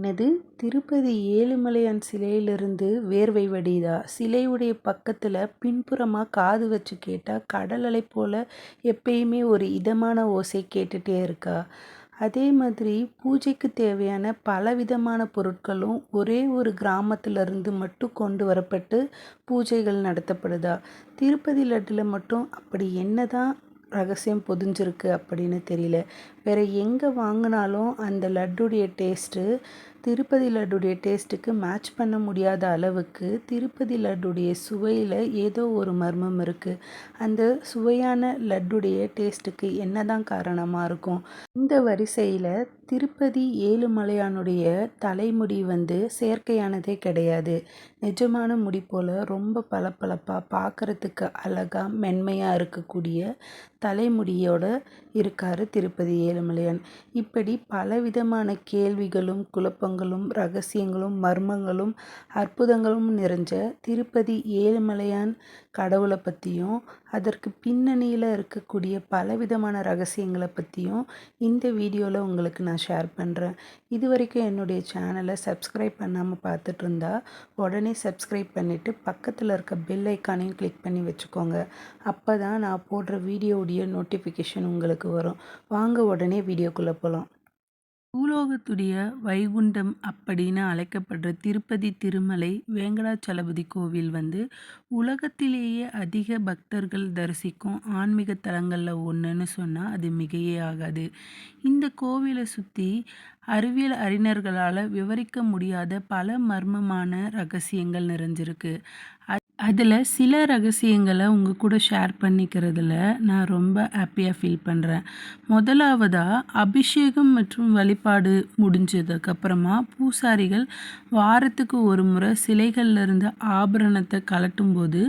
என்னது திருப்பதி ஏழுமலையான் சிலையிலிருந்து வேர்வை வடியுதா? சிலையுடைய பக்கத்தில் பின்புறமாக காது வச்சு கேட்டால் கடல் அலை போல் எப்பயுமே ஒரு இதமான ஓசை கேட்டுகிட்டே இருக்கா? அதே மாதிரி பூஜைக்கு தேவையான பலவிதமான பொருட்களும் ஒரே ஒரு கிராமத்திலிருந்து மட்டும் கொண்டு வரப்பட்டு பூஜைகள் நடத்தப்படுதா? திருப்பதி லட்டில் மட்டும் அப்படி என்னதான் ரகசியம் பொதிஞ்சிருக்கு அப்படின்னு தெரியல. வேறு எங்கே வாங்கினாலும் அந்த லட்டுடைய டேஸ்ட்டு திருப்பதி லட்டுடைய டேஸ்ட்டுக்கு மேட்ச் பண்ண முடியாத அளவுக்கு திருப்பதி லட்டுடைய சுவையில் ஏதோ ஒரு மர்மம் இருக்குது. அந்த சுவையான லட்டுடைய டேஸ்ட்டுக்கு என்ன தான் காரணமாக இருக்கும்? இந்த வரிசையில் திருப்பதி ஏழுமலையானுடைய தலைமுடி செயற்கையானதே கிடையாது. நிஜமான முடி போல் ரொம்ப பளபளப்பாக பார்க்குறதுக்கு அழகாக மென்மையாக இருக்கக்கூடிய தலைமுடியோடு இருக்கார் திருப்பதி ஏழுமலையான். இப்படி பலவிதமான கேள்விகளும் குழப்பங்களும் ரகசியங்களும் மர்மங்களும் அற்புதங்களும் நிறைஞ்ச திருப்பதி ஏழுமலையான் கடவுளை பற்றியும் அதற்கு பின்னணியில் இருக்கக்கூடிய பலவிதமான ரகசியங்களை பற்றியும் இந்த வீடியோவில் உங்களுக்கு நான் ஷேர் பண்ணுறேன். இது வரைக்கும் என்னுடைய சேனலை சப்ஸ்கிரைப் பண்ணாமல் பார்த்துட்டு இருந்தா உடனே சப்ஸ்கிரைப் பண்ணிவிட்டு பக்கத்தில் இருக்க பெல் ஐக்கானையும் கிளிக் பண்ணி வச்சுக்கோங்க. அப்போ தான் நான் போடுற வீடியோவுடைய நோட்டிஃபிகேஷன் உங்களுக்கு வரும். வாங்க உடனே வீடியோக்குள்ளே போகலாம். பூலோகத்துடைய வைகுண்டம் அப்படின்னு அழைக்கப்படுற திருப்பதி திருமலை வேங்கடாச்சலபதி கோவில் உலகத்திலேயே அதிக பக்தர்கள் தரிசிக்கும் ஆன்மீக தலங்களில் ஒன்றுன்னு சொன்னால் அது மிகையே ஆகாது. இந்த கோவிலை சுற்றி அறிவியல் அறிஞர்களால் விவரிக்க முடியாத பல மர்மமான ரகசியங்கள் நிறைஞ்சிருக்கு. அதில் சில ரகசியங்களை உங்கள் கூட ஷேர் பண்ணிக்கிறதுல நான் ரொம்ப ஹாப்பியாக ஃபீல் பண்ணுறேன். முதலாவதாக அபிஷேகம் மற்றும் வழிபாடு முடிஞ்சதுக்கப்புறமா பூசாரிகள் வாரத்துக்கு ஒரு முறை சிலைகள்லேருந்து ஆபரணத்தை கலட்டும்போது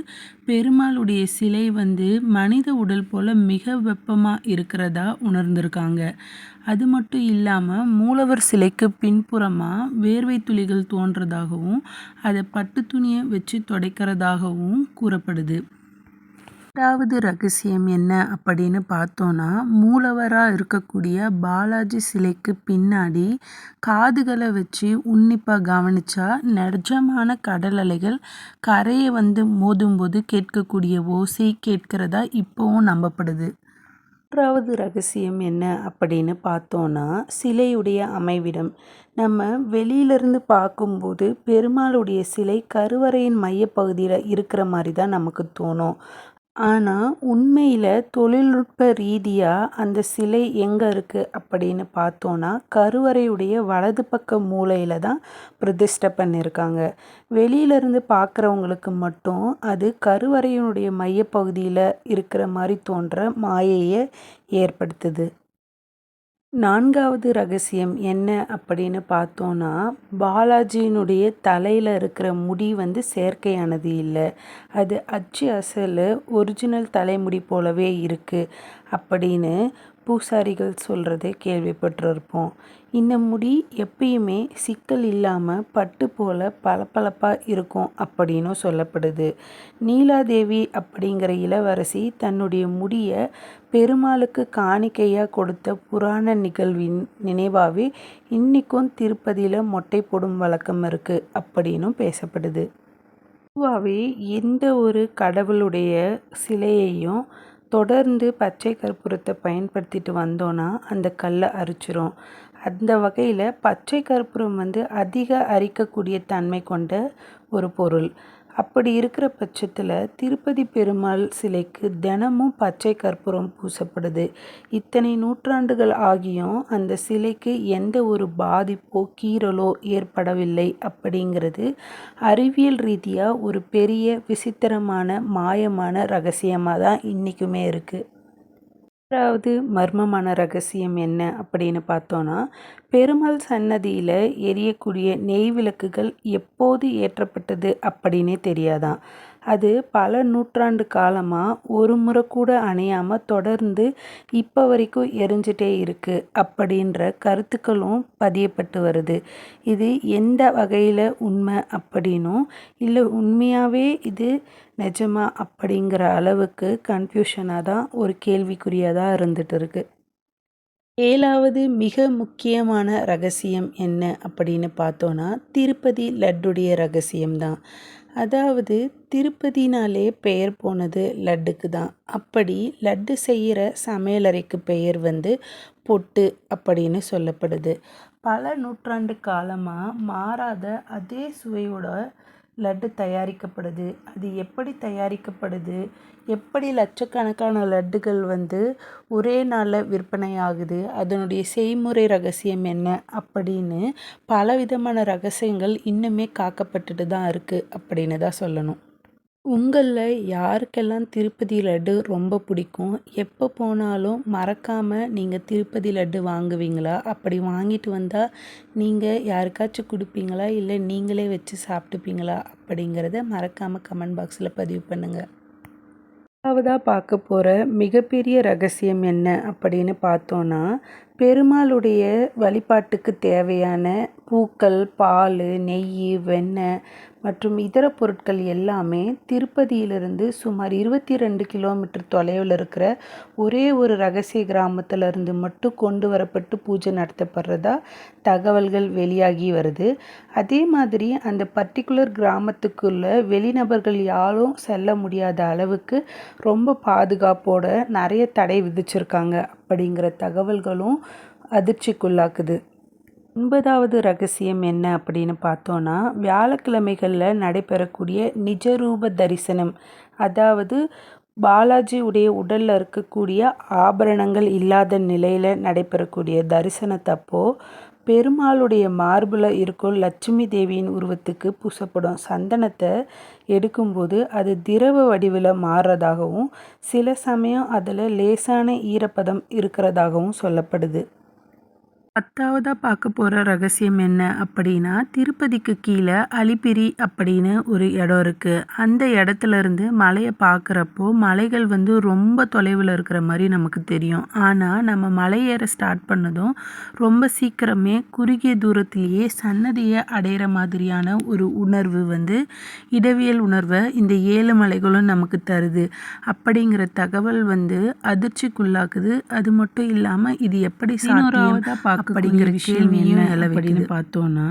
பெருமாளுடைய சிலை மனித உடல் போல் மிக வெப்பமாக இருக்கிறதா உணர்ந்திருக்காங்க. அது மட்டும் இல்லாமல் மூலவர் சிலைக்கு பின்புறமாக வேர்வை துளிகள் தோன்றதாகவும் அதை பட்டு துணியை வச்சு துடைக்கிறதாகவும் கூறப்படுது. இரண்டாவது ரகசியம் என்ன அப்படின்னு பார்த்தோன்னா, மூலவராக இருக்கக்கூடிய பாலாஜி சிலைக்கு பின்னாடி காதுகளை வச்சு உன்னிப்பாக கவனித்தா நிஜமான கடல் அலைகள் கரையை மோதும்போது கேட்கக்கூடிய ஓசை கேட்கிறதா இப்போவும் நம்பப்படுது. மூன்றாவது ரகசியம் என்ன அப்படின்னு பார்த்தோன்னா, சிலையுடைய அமைவிடம். நம்ம வெளியிலிருந்து பார்க்கும்போது பெருமாளுடைய சிலை கருவறையின் மையப்பகுதியில் இருக்கிற மாதிரி தான் நமக்கு தோணும். ஆனால் உண்மையில் தொழில்நுட்ப ரீதியாக அந்த சிலை எங்கே இருக்குது அப்படின்னு பார்த்தோன்னா கருவறையுடைய வலது பக்க மூலையில் தான் பிரதிஷ்டை பண்ணியிருக்காங்க. வெளியிலேருந்து பார்க்குறவங்களுக்கு மட்டும் அது கருவறையினுடைய மையப்பகுதியில் இருக்கிற மாதிரி தோன்ற மாயையை ஏற்படுத்துது. நான்காவது ரகசியம் என்ன அப்படின்னு பார்த்தோன்னா, பாலாஜியினுடைய தலையில் இருக்கிற முடி செயற்கையானது இல்லை. அது அச்சு அசல் ஒரிஜினல் தலைமுடி போலவே இருக்குது அப்படின்னு பூசாரிகள் சொல்கிறத கேள்விப்பட்டிருப்போம். இந்த முடி எப்பயுமே சிக்கல் இல்லாமல் பட்டு போல் பளபளப்பாக இருக்கும் அப்படின்னும் சொல்லப்படுது. நீலாதேவி அப்படிங்கிற இளவரசி தன்னுடைய முடியை பெருமாளுக்கு காணிக்கையாக கொடுத்த புராண நிகழ்வின் நினைவாகவே இன்றைக்கும் திருப்பதியில் மொட்டை போடும் வழக்கம் இருக்குது அப்படின்னும் பேசப்படுது. பொதுவாகவே எந்த ஒரு கடவுளுடைய சிலையையும் தொடர்ந்து பச்சை கற்பூரத்தை பயன்படுத்திட்டு வந்தோன்னா அந்த கல்லை அரிச்சிரும். அந்த வகையில் பச்சை கற்பூரம் அதிக அரிக்கக்கூடிய தன்மை கொண்ட ஒரு பொருள். அப்படி இருக்கிற பட்சத்தில் திருப்பதி பெருமாள் சிலைக்கு தினமும் பச்சை கற்பூரம் பூசப்படுது. இத்தனை நூற்றாண்டுகள் ஆகியும் அந்த சிலைக்கு எந்த ஒரு பாதிப்போ கீறலோ ஏற்படவில்லை அப்படிங்கிறது அறிவியல் ரீதியாக ஒரு பெரிய விசித்திரமான மாயமான ரகசியமாக தான் இன்றைக்குமே இருக்குது. மூன்றாவது மர்மமான ரகசியம் என்ன அப்படின்னு பார்த்தோன்னா, பெருமாள் சன்னதியில் எரியக்கூடிய நெய் விளக்குகள் எப்போது ஏற்றப்பட்டது அப்படின்னே தெரியாதாம். அது பல நூற்றாண்டு காலமாக ஒரு முறை கூட அணையாமல் தொடர்ந்து இப்போ வரைக்கும் எரிஞ்சிட்டே இருக்குது அப்படின்ற கருத்துக்களும் பதியப்பட்டு வருது. இது எந்த வகையில் உண்மை அப்படின்னும் இல்லை உண்மையாகவே இது நிஜமா அப்படிங்கிற அளவுக்கு கன்ஃபியூஷனாக தான் ஒரு கேள்விக்குறியாக தான் இருந்துகிட்டு இருக்குது. 7வது மிக முக்கியமான ரகசியம் என்ன அப்படின்னு பார்த்தோன்னா, திருப்பதி லட்டுடைய ரகசியம்தான். அதாவது திருப்பதினாலே பெயர் போனது லட்டுக்கு தான். அப்படி லட்டு செய்கிற சமையலறைக்கு பெயர் வந்து பொட்டு அப்படின்னு சொல்லப்படுது. பல நூற்றாண்டு காலமாக மாறாத அதே சுவையோட லட்டு தயாரிக்கப்படுது. அது எப்படி தயாரிக்கப்படுது, எப்படி லட்சக்கணக்கான லட்டுகள் வந்து ஒரே நாளில் விற்பனை ஆகுது, அதனுடைய செய்முறை ரகசியம் என்ன அப்படின்னு பலவிதமான ரகசியங்கள் இன்னுமே காக்கப்பட்டுட்டு தான் இருக்குது அப்படின்னு தான் சொல்லணும். உங்களில் யாருக்கெல்லாம் திருப்பதி லட்டு ரொம்ப பிடிக்கும்? எப்போ போனாலும் மறக்காமல் நீங்கள் திருப்பதி லட்டு வாங்குவீங்களா? அப்படி வாங்கிட்டு வந்தால் நீங்கள் யாருக்காச்சும் கொடுப்பீங்களா? இல்லை நீங்களே வச்சு சாப்பிட்டுப்பீங்களா? அப்படிங்கிறத மறக்காமல் கமெண்ட் பாக்ஸில் பதிவு பண்ணுங்கள். 2வதா பார்க்க போகிற மிகப்பெரிய ரகசியம் என்ன அப்படின்னு பார்த்தோன்னா, பெருமாளுடைய வழிபாட்டுக்கு தேவையான பூக்கள், பால், நெய், வெண்ணெய் மற்றும் இதர பொருட்கள் எல்லாமே திருப்பதியிலிருந்து சுமார் 22 கிலோமீட்டர் தொலைவில் இருக்கிற ஒரே ஒரு ரகசிய கிராமத்திலிருந்து மட்டும் கொண்டு வரப்பட்டு பூஜை நடத்தப்படுறதா தகவல்கள் வெளியாகி வருது. அதே மாதிரி அந்த பர்டிகுலர் கிராமத்துக்குள்ள வெளிநபர்கள் யாரும் செல்ல முடியாத அளவுக்கு ரொம்ப பாதுகாப்போட நிறைய தடை விதிச்சிருக்காங்க அப்படிங்கிற தகவல்களும் அதிர்ச்சிக்குள்ளாக்குது. 9வது ரகசியம் என்ன அப்படின்னு பார்த்தோன்னா, வியாழக்கிழமைகளில் நடைபெறக்கூடிய நிஜரூப தரிசனம். அதாவது பாலாஜி உடைய உடலில் இருக்கக்கூடிய ஆபரணங்கள் இல்லாத நிலையில் நடைபெறக்கூடிய தரிசனத்தப்போ பெருமாளுடைய மார்பில் இருக்கும் லட்சுமி தேவியின் உருவத்துக்கு பூசப்படும் சந்தனத்தை எடுக்கும்போது அது திரவ வடிவில் மாறுறதாகவும் சில சமயம் அதில் லேசான ஈரப்பதம் இருக்கிறதாகவும் சொல்லப்படுது. 10வதாக பார்க்க போகிற ரகசியம் என்ன அப்படின்னா, திருப்பதிக்கு கீழே அலிப்பிரி அப்படின்னு ஒரு இடம் இருக்குது. அந்த இடத்துல இருந்து மலையை பார்க்குறப்போ மலைகள் வந்து ரொம்ப தொலைவில் இருக்கிற மாதிரி நமக்கு தெரியும். ஆனால் நம்ம மலை ஏற ஸ்டார்ட் பண்ணதும் ரொம்ப சீக்கிரமே குறுகிய தூரத்திலேயே சன்னதியை அடையிற மாதிரியான ஒரு உணர்வு வந்து இடவியல் உணர்வை இந்த 7 மலைகளும் நமக்கு தருது அப்படிங்கிற தகவல் வந்து அதிர்ச்சிக்குள்ளாக்குது. அது மட்டும் இல்லாமல் இது எப்படி சாத்தியம் அப்படிங்கிற கேள்வியும் அப்படின்னு பார்த்தோன்னா,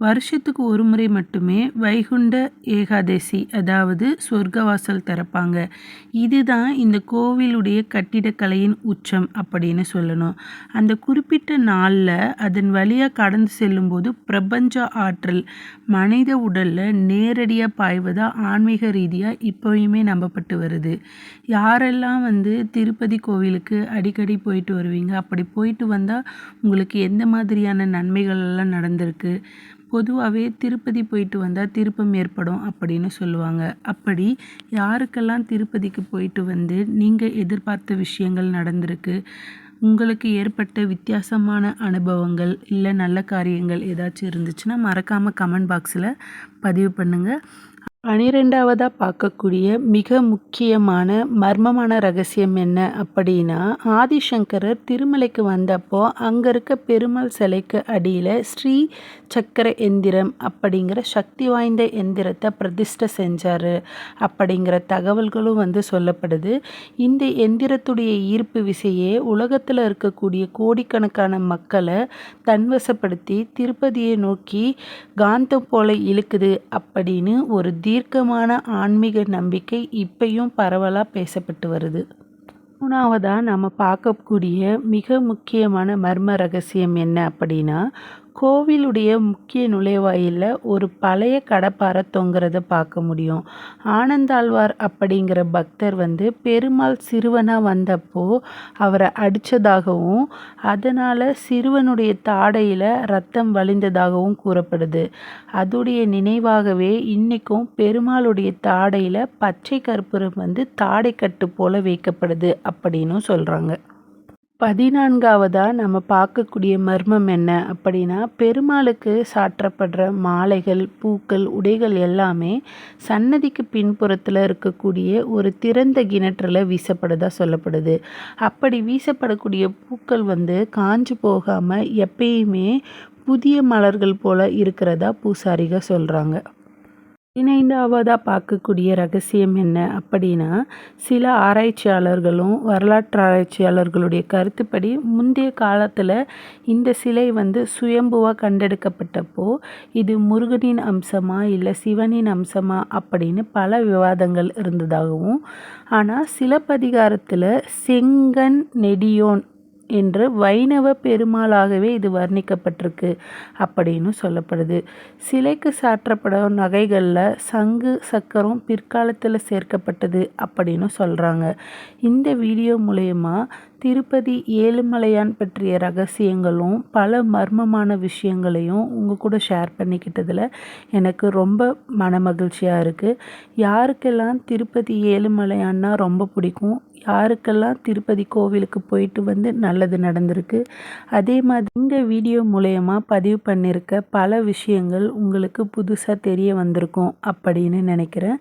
வருஷத்துக்கு ஒரு முறை மட்டுமே வைகுண்ட ஏகாதசி அதாவது சொர்க்கவாசல் திறப்பாங்க. இதுதான் இந்த கோவிலுடைய கட்டிடக்கலையின் உச்சம் அப்படின்னு சொல்லணும். அந்த குறிப்பிட்ட நாளில் அதன் வழியாக கடந்து செல்லும்போது பிரபஞ்ச ஆற்றல் மனித உடலில் நேரடியாக பாய்வதாக ஆன்மீக ரீதியாக இப்போயுமே நம்பப்பட்டு வருது. யாரெல்லாம் வந்து திருப்பதி கோவிலுக்கு அடிக்கடி போயிட்டு வருவீங்க, அப்படி போயிட்டு வந்தால் உங்களுக்கு எந்த மாதிரியான நன்மைகள் எல்லாம் நடந்திருக்கு? பொதுவாகவே திருப்பதி போயிட்டு வந்தால் திருப்பம் ஏற்படும் அப்படின்னு சொல்லுவாங்க. அப்படி யாருக்கெல்லாம் திருப்பதிக்கு போயிட்டு வந்து நீங்கள் எதிர்பார்த்த விஷயங்கள் நடந்திருக்கு, உங்களுக்கு ஏற்பட்ட வித்தியாசமான அனுபவங்கள் இல்லை நல்ல காரியங்கள் ஏதாச்சும் இருந்துச்சுன்னா மறக்காமல் கமெண்ட் பாக்ஸில் பதிவு பண்ணுங்கள். 12வதாக பார்க்கக்கூடிய மிக முக்கியமான மர்மமான ரகசியம் என்ன அப்படின்னா, ஆதிசங்கரர் திருமலைக்கு வந்தப்போ அங்கே இருக்க பெருமாள் சிலைக்கு அடியில் ஸ்ரீ சக்கர எந்திரம் அப்படிங்கிற சக்தி வாய்ந்த எந்திரத்தை பிரதிஷ்டை செஞ்சார் அப்படிங்கிற தகவல்களும் வந்து சொல்லப்படுது. இந்த எந்திரத்துடைய ஈர்ப்பு விசையே உலகத்தில் இருக்கக்கூடிய கோடிக்கணக்கான மக்களை தன்வசப்படுத்தி திருப்பதியை நோக்கி காந்தம் போல இழுக்குது அப்படின்னு ஒரு தீர்க்கமான ஆன்மீக நம்பிக்கை இப்பயும் பரவலாக பேசப்பட்டு வருது. 3வதாக நம்ம பார்க்கக்கூடிய மிக முக்கியமான மர்ம ரகசியம் என்ன அப்படின்னா, கோவிலுடைய முக்கிய நுழைவாயிலில் ஒரு பழைய கடப்பாரை தொங்குறத பார்க்க முடியும். ஆனந்தாழ்வார் அப்படிங்கிற பக்தர் வந்து பெருமாள் சிறுவனாக வந்தப்போ அவரை அடித்ததாகவும் அதனால் சிறுவனுடைய தாடையில் ரத்தம் வழிந்ததாகவும் கூறப்படுது. அதுடைய நினைவாகவே இன்றைக்கும் பெருமாளுடைய தாடையில் பச்சை கற்பூரம் வந்து தாடைக்கட்டு போல வைக்கப்படுது அப்படின்னும் சொல்கிறாங்க. 14வதாக நம்ம பார்க்கக்கூடிய மர்மம் என்ன அப்படின்னா, பெருமாளுக்கு சாற்றப்படுற மாலைகள், பூக்கள், உடைகள் எல்லாமே சன்னதிக்கு பின்புறத்தில் இருக்கக்கூடிய ஒரு திறந்த கிணற்றில் வீசப்படுதா சொல்லப்படுது. அப்படி வீசப்படக்கூடிய பூக்கள் வந்து காஞ்சு போகாமல் எப்பயுமே புதிய மலர்கள் போல் இருக்கிறதா பூசாரிகள் சொல்கிறாங்க. இணைந்தாவதா பார்க்கக்கூடிய ரகசியம் என்ன அப்படின்னா, சில ஆராய்ச்சியாளர்களும், வரலாற்று ஆராய்ச்சியாளர்களுடைய கருத்துப்படி முந்தைய காலத்துல இந்த சிலை சுயம்புவா கண்டெடுக்கப்பட்டப்போ, இது முருகனின் அம்சமா, இல்ல சிவனின் அம்சமா அப்படின்னு பல விவாதங்கள் இருந்ததாகவும், ஆனா சிலப்பதிகாரத்துல செங்கண் நெடியோன் என்று வைணவ பெருமாளாகவே இது வர்ணிக்கப்பட்டிருக்கு அப்படின்னு சொல்லப்படுது. சிலைக்கு சாற்றப்படும் நகைகளில் சங்கு சக்கரம் பிற்காலத்தில் சேர்க்கப்பட்டது அப்படின்னு சொல்கிறாங்க. இந்த வீடியோ மூலயமா திருப்பதி ஏழுமலையான் பற்றிய ரகசியங்களும் பல மர்மமான விஷயங்களையும் உங்கள் கூட ஷேர் பண்ணிக்கிட்டதில் எனக்கு ரொம்ப மனமகிழ்ச்சியாக இருக்குது. யாருக்கெல்லாம் திருப்பதி ஏழுமலையான்னா ரொம்ப பிடிக்கும், யாருக்கெல்லாம் திருப்பதி கோவிலுக்கு போயிட்டு நல்லது நடந்திருக்கு, அதே மாதிரி இந்த வீடியோ மூலயமா பதிவு பண்ணியிருக்க பல விஷயங்கள் உங்களுக்கு புதுசாக தெரிய வந்திருக்கும் அப்படின்னு நினைக்கிறேன்.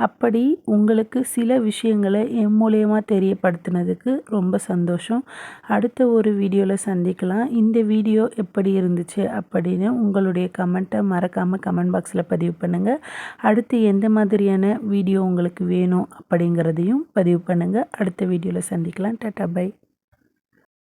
அப்படி உங்களுக்கு சில விஷயங்களை என் மூலயமா தெரியப்படுத்தினதுக்கு ரொம்ப சந்தோஷம். அடுத்த ஒரு வீடியோவில் சந்திக்கலாம். இந்த வீடியோ எப்படி இருந்துச்சு அப்படின்னு உங்களுடைய கமெண்ட்டை மறக்காமல் கமெண்ட் பாக்ஸில் பதிவு பண்ணுங்கள். அடுத்து எந்த மாதிரியான வீடியோ உங்களுக்கு வேணும் அப்படிங்கிறதையும் பதிவு பண்ணுங்கள். அடுத்த வீடியோவில் சந்திக்கலாம். Tata bye.